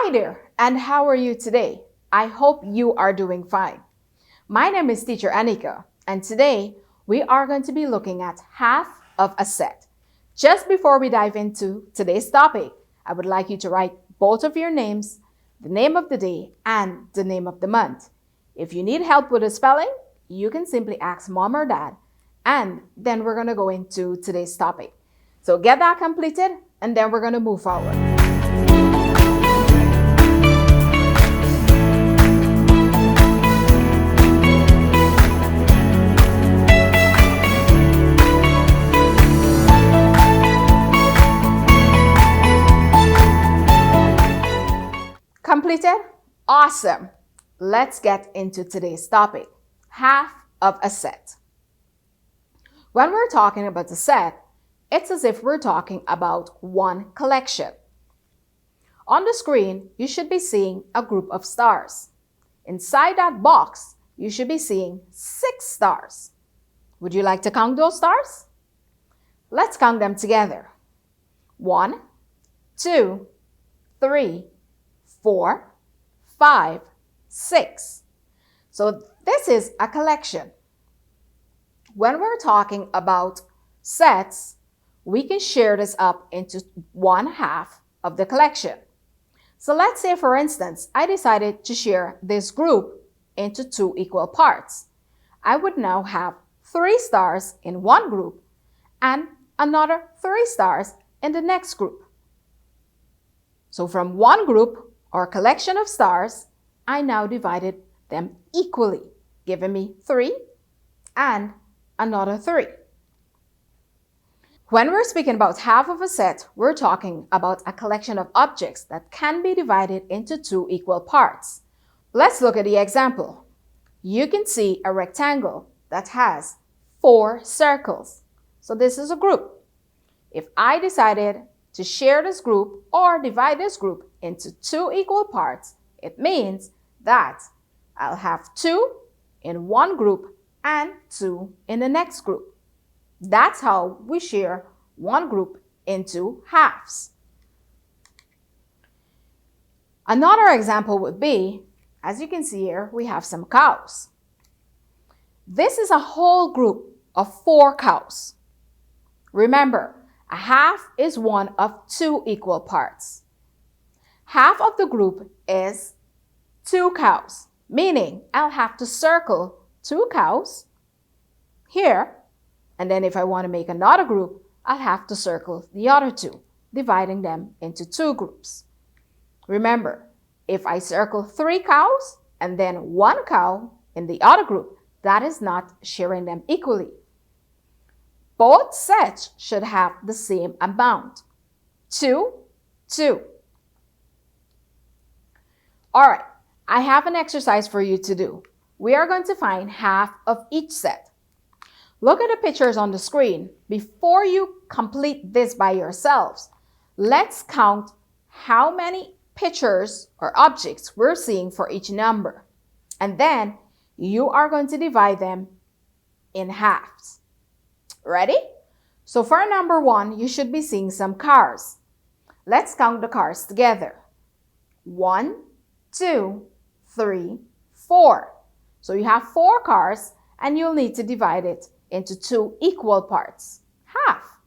Hi there, and how are you today? I hope you are doing fine. My name is Teacher Anika, and today we are going to be looking at half of a set. Just before we dive into today's topic, I would like you to write both of your names, the name of the day, and the name of the month. If you need help with the spelling, you can simply ask mom or dad, and then we're going to go into today's topic. So get that completed, and then we're going to move forward. Completed? Awesome. Let's get into today's topic, half of a set. When we're talking about a set, it's as if we're talking about one collection. On the screen, you should be seeing a group of stars. Inside that box, you should be seeing 6 stars. Would you like to count those stars? Let's count them together. 1, 2, 3, 4, 5, 6. So this is a collection. When we're talking about sets, we can share this up into one half of the collection. So let's say, for instance, I decided to share this group into 2 equal parts. I would now have 3 stars in one group and another 3 stars in the next group. So from one group or collection of stars, I now divided them equally, giving me 3 and another 3. When we're speaking about half of a set, we're talking about a collection of objects that can be divided into 2 equal parts. Let's look at the example. You can see a rectangle that has 4 circles. So this is a group. If I decided to share this group or divide this group into 2 equal parts, it means that I'll have 2 in one group and 2 in the next group. That's how we share one group into halves. Another example would be, as you can see here, we have some cows. This is a whole group of 4 cows. Remember, a half is one of 2 equal parts. Half of the group is 2 cows, meaning I'll have to circle 2 cows here, and then if I want to make another group, I'll have to circle the other 2, dividing them into 2 groups. Remember, if I circle 3 cows and then 1 cow in the other group, that is not sharing them equally. Both sets should have the same amount, 2, 2. All right, I have an exercise for you to do. We are going to find half of each set. Look at the pictures on the screen. Before you complete this by yourselves, let's count how many pictures or objects we're seeing for each number. And then you are going to divide them in halves. Ready? So for number 1, you should be seeing some cars. Let's count the cars together. 1, 2, 3, 4. So you have 4 cars and you'll need to divide it into 2 equal parts, half.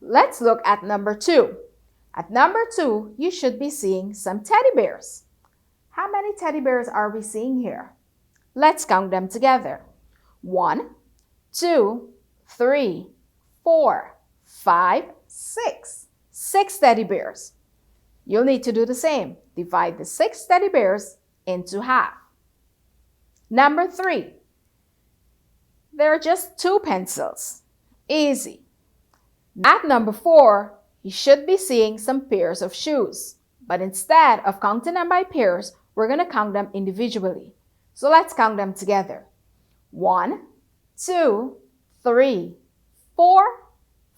Let's look at number 2. At number 2, you should be seeing some teddy bears. How many teddy bears are we seeing here? Let's count them together. 1, 2, 3, 4, 5, 6. 6 teddy bears. You'll need to do the same. Divide the 6 teddy bears into half. Number 3. There are just 2 pencils. Easy. At number 4, you should be seeing some pairs of shoes. But instead of counting them by pairs, we're going to count them individually. So let's count them together. 1, 2, 3, 4,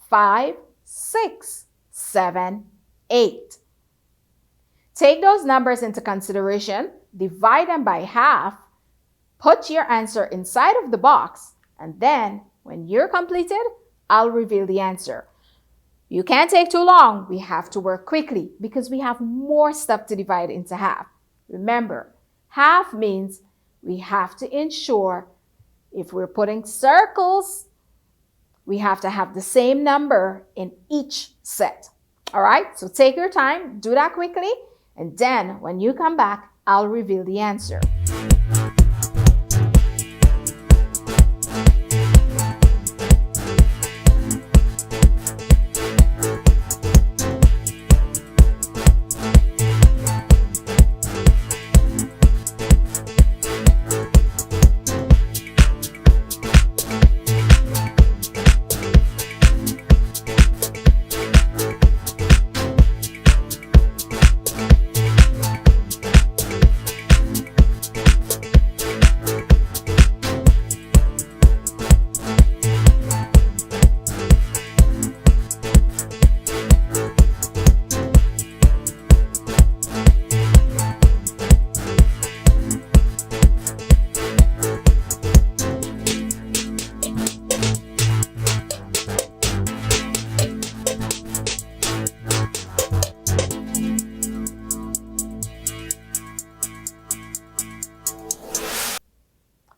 5, 6, 7, 8. Take those numbers into consideration, divide them by half, put your answer inside of the box, and then when you're completed, I'll reveal the answer. You can't take too long. We have to work quickly because we have more stuff to divide into half. Remember, half means we have to ensure if we're putting circles, we have to have the same number in each set. All right, so take your time, do that quickly, and then when you come back, I'll reveal the answer.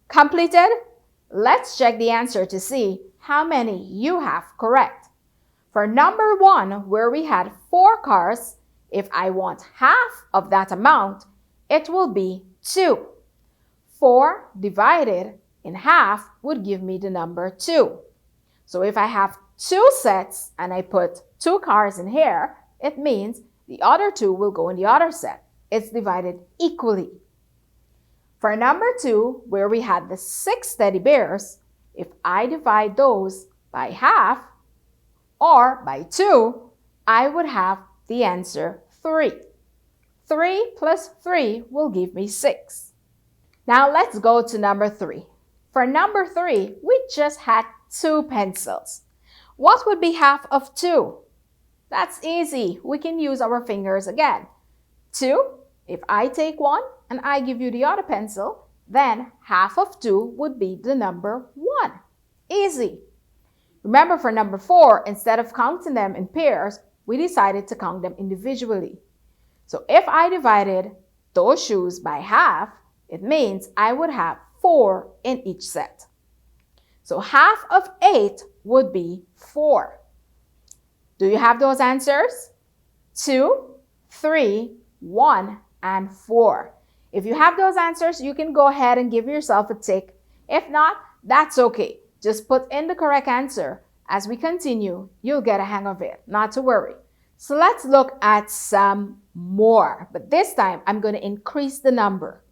Completed? Let's check the answer to see how many you have correct. For number 1, where we had 4 cars, if I want half of that amount, it will be 2. 4 divided in half would give me the number 2. So if I have 2 sets and I put 2 cars in here, it means the other 2 will go in the other set. It's divided equally. For number 2, where we had the 6 teddy bears, if I divide those by half or by 2, I would have the answer 3. 3 plus 3 will give me 6. Now let's go to number 3. For number 3, we just had 2 pencils. What would be half of 2? That's easy. We can use our fingers again. 2, if I take 1, and I give you the other pencil, then half of 2 would be the number 1. Easy. Remember, for number 4, instead of counting them in pairs, we decided to count them individually. So if I divided those shoes by half, it means I would have 4 in each set. So half of 8 would be 4. Do you have those answers? 2, 3, 1, and 4. If you have those answers, you can go ahead and give yourself a tick. If not, that's okay. Just put in the correct answer. As we continue, you'll get a hang of it, not to worry. So let's look at some more, but this time I'm going to increase the number.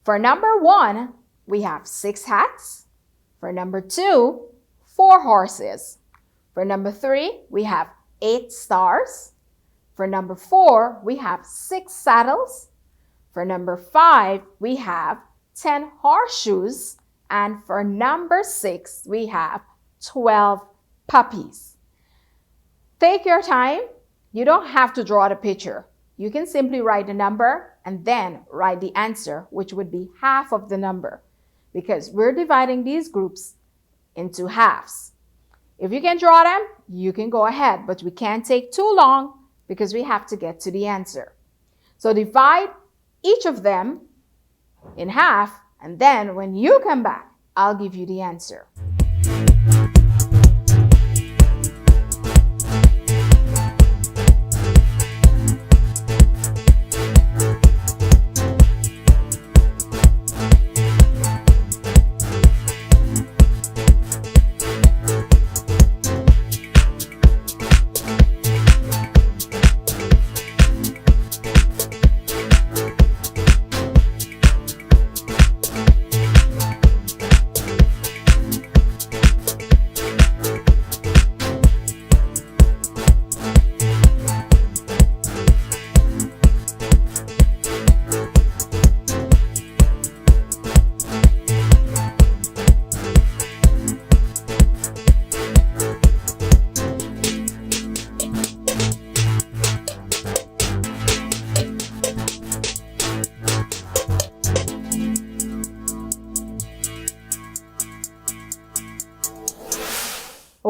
For number 1, we have 6 hats. For number 2, 4 horses. For number 3, we have 8 stars. For number 4, we have 6 saddles. For number 5, we have 10 horseshoes. And for number 6, we have 12 puppies. Take your time. You don't have to draw the picture. You can simply write the number and then write the answer, which would be half of the number, because we're dividing these groups into halves. If you can draw them, you can go ahead, but we can't take too long because we have to get to the answer. So divide each of them in half, and then when you come back, I'll give you the answer.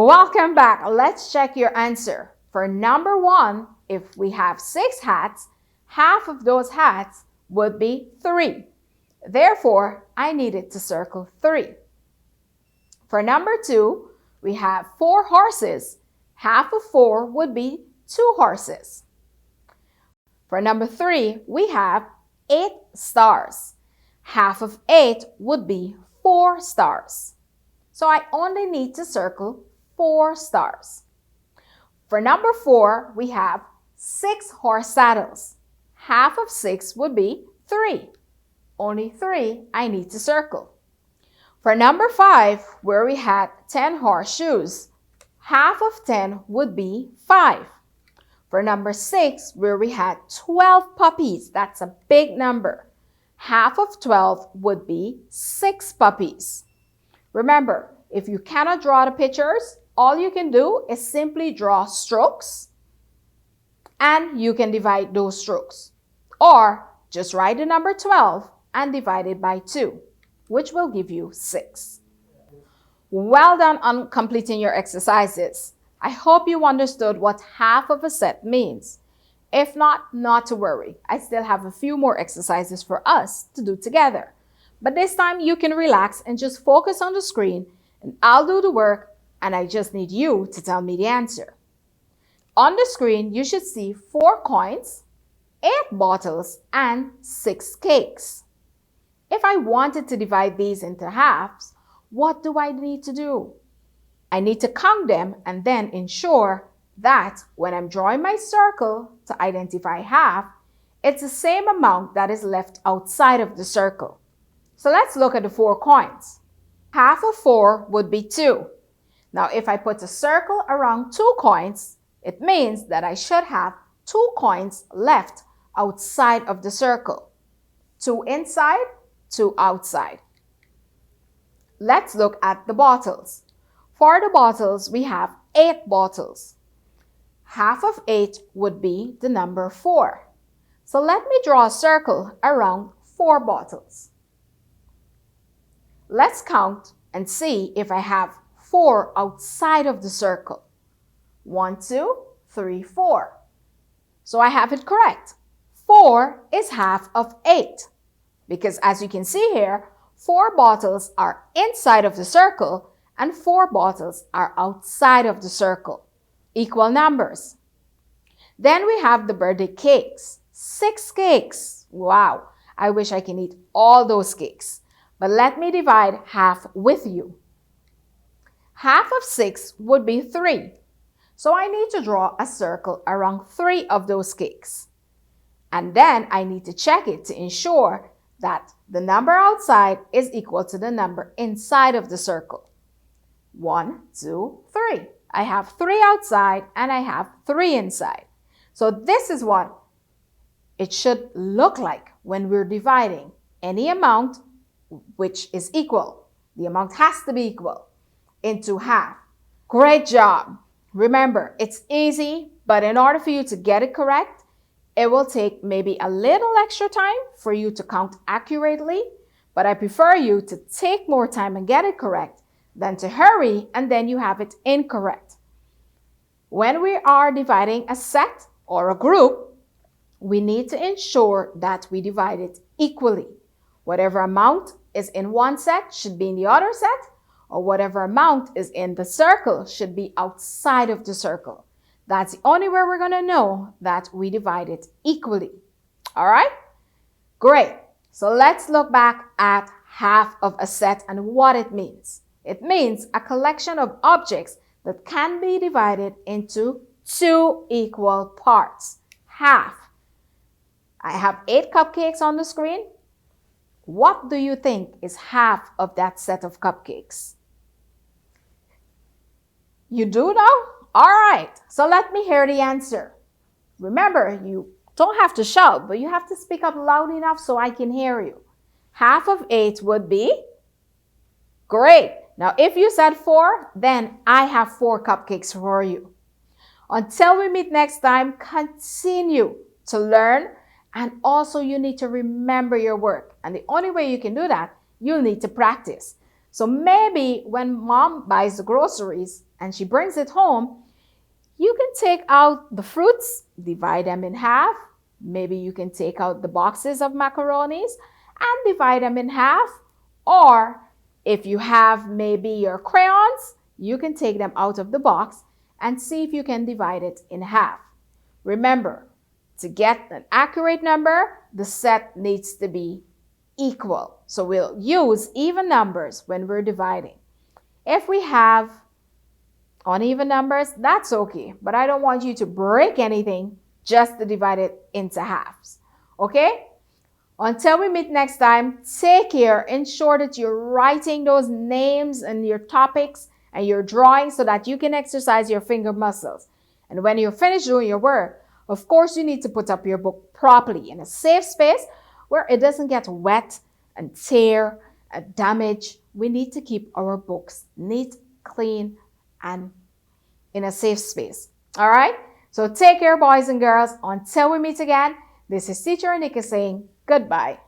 Welcome back. Let's check your answer. For number 1, if we have 6 hats, half of those hats would be 3. Therefore, I needed to circle 3. For number 2, we have 4 horses. Half of 4 would be 2 horses. For number 3, we have 8 stars. Half of 8 would be 4 stars. So I only need to circle 4 stars. For number 4, we have 6 horse saddles. Half of 6 would be 3. Only 3 I need to circle. For number 5, where we had 10 horseshoes, half of 10 would be 5. For number 6, where we had 12 puppies, that's a big number. Half of 12 would be 6 puppies. Remember, if you cannot draw the pictures, all you can do is simply draw strokes and you can divide those strokes. Or just write the number 12 and divide it by 2, which will give you 6. Well done on completing your exercises. I hope you understood what half of a set means. If not, not to worry. I still have a few more exercises for us to do together. But this time you can relax and just focus on the screen, and I'll do the work, and I just need you to tell me the answer. On the screen, you should see 4 coins, 8 bottles, and 6 cakes. If I wanted to divide these into halves, what do I need to do? I need to count them and then ensure that when I'm drawing my circle to identify half, it's the same amount that is left outside of the circle. So let's look at the 4 coins. Half of 4 would be 2. Now, if I put a circle around 2 coins, it means that I should have 2 coins left outside of the circle. 2 inside, 2 outside. Let's look at the bottles. For the bottles, we have 8 bottles. Half of 8 would be the number 4. So let me draw a circle around 4 bottles. Let's count and see if I have 4 outside of the circle. 1, 2, 3, 4. So I have it correct. 4 is half of 8. Because as you can see here, 4 bottles are inside of the circle and 4 bottles are outside of the circle. Equal numbers. Then we have the birthday cakes. 6 cakes. Wow, I wish I can eat all those cakes. But let me divide half with you. Half of 6 would be 3. So I need to draw a circle around 3 of those cakes. And then I need to check it to ensure that the number outside is equal to the number inside of the circle. 1, 2, 3. I have 3 outside and I have 3 inside. So this is what it should look like when we're dividing any amount which is equal. The amount has to be equal into half. Great job. Remember, it's easy, but in order for you to get it correct, it will take maybe a little extra time for you to count accurately, but I prefer you to take more time and get it correct than to hurry and then you have it incorrect. When we are dividing a set or a group, we need to ensure that we divide it equally. Whatever amount is in one set should be in the other set, or whatever amount is in the circle should be outside of the circle. That's the only way we're going to know that we divide it equally. All right? Great. So let's look back at half of a set and what it means. It means a collection of objects that can be divided into 2 equal parts. Half. I have 8 cupcakes on the screen. What do you think is half of that set of cupcakes? You do know? All right. So let me hear the answer. Remember, you don't have to shout, but you have to speak up loud enough so I can hear you. Half of 8 would be? Great. Now, if you said 4, then I have 4 cupcakes for you. Until we meet next time, continue to learn, and also you need to remember your work. And the only way you can do that, you'll need to practice. So maybe when mom buys the groceries, and she brings it home, you can take out the fruits, divide them in half. Maybe you can take out the boxes of macaronis and divide them in half. Or if you have maybe your crayons, you can take them out of the box and see if you can divide it in half. Remember, to get an accurate number, the set needs to be equal. So we'll use even numbers when we're dividing. If we have uneven numbers, that's okay, but I don't want you to break anything just to divide it into halves. Okay? Until we meet next time, take care. Ensure that you're writing those names and your topics and your drawing so that you can exercise your finger muscles. And when you're finished doing your work, of course, you need to put up your book properly in a safe space where it doesn't get wet and tear and damage. We need to keep our books neat, clean, and in a safe space. All right? So take care, boys and girls. Until we meet again, this is Teacher Anika saying goodbye.